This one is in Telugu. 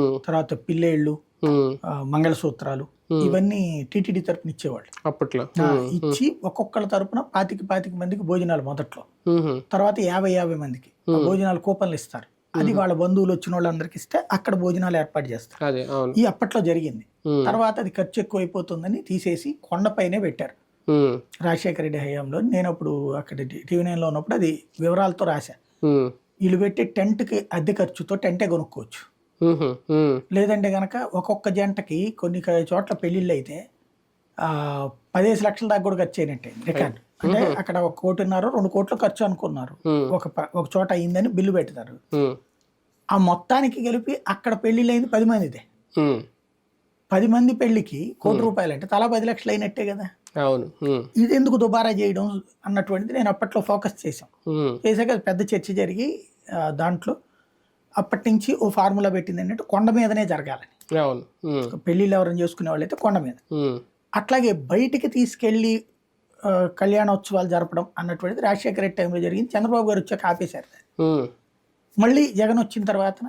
తర్వాత పిల్లేళ్ళు, మంగళసూత్రాలు ఇవన్నీ టీటీడీ తరపున ఇచ్చేవాళ్ళు. అప్పట్లో ఇచ్చి ఒక్కొక్కళ్ళ తరపున 25 మందికి భోజనాలు మొదట్లో, తర్వాత 50 మందికి భోజనాలు కూపన్లు ఇస్తారు. అది వాళ్ళ బంధువులు వచ్చిన వాళ్ళందరికి ఇస్తే అక్కడ భోజనాలు ఏర్పాటు చేస్తారు. అదే అవును. ఈ అప్పట్లో జరిగింది. తర్వాత అది ఖర్చు ఎక్కువ అయిపోతుందని తీసేసి కొండపైనే పెట్టారు రాజశేఖర రెడ్డి హయాంలో. నేను అప్పుడు అక్కడ టీవీ9లో ఉన్నప్పుడు అది వివరాలతో రాశా. వీళ్ళు పెట్టే టెంట్కి అద్దె ఖర్చుతో టెంటే కొనుక్కోవచ్చు. లేదంటే గనక ఒక్కొక్క జంటకి కొన్ని చోట్ల పెళ్లిళ్ళు అయితే 15 లక్షల దాకా కూడా ఖర్చు అయినట్టే రికార్డు. అంటే అక్కడ 1.5 2 కోట్లు ఖర్చు అనుకున్నారు, ఒక చోట అయిందని బిల్లు పెడతారు. ఆ మొత్తానికి కలిపి అక్కడ పెళ్లిళ్ళు అయింది 10 మందిదే. 10 మంది పెళ్లికి ₹1,00,00,000 అంటే తలా 10 లక్షలు అయినట్టే కదా. అవును. ఇది ఎందుకు దుబారా చేయడం అన్నటువంటిది నేను అప్పట్లో ఫోకస్ చేశాం. చేశాక పెద్ద చర్చ జరిగి దాంట్లో అప్పటి నుంచి ఓ ఫార్ములా పెట్టింది ఏంటంటే కొండ మీదనే జరగాలని. పెళ్లిళ్ళు ఎవరైనా చేసుకునే వాళ్ళు అయితే కొండ మీద. అట్లాగే బయటికి తీసుకెళ్లి కళ్యాణోత్సవాలు జరపడం అన్నటువంటిది రాజశేఖర రెడ్డి టైంలో జరిగింది. చంద్రబాబు గారు వచ్చాక ఆపేశారు. మళ్ళీ జగన్ వచ్చిన తర్వాత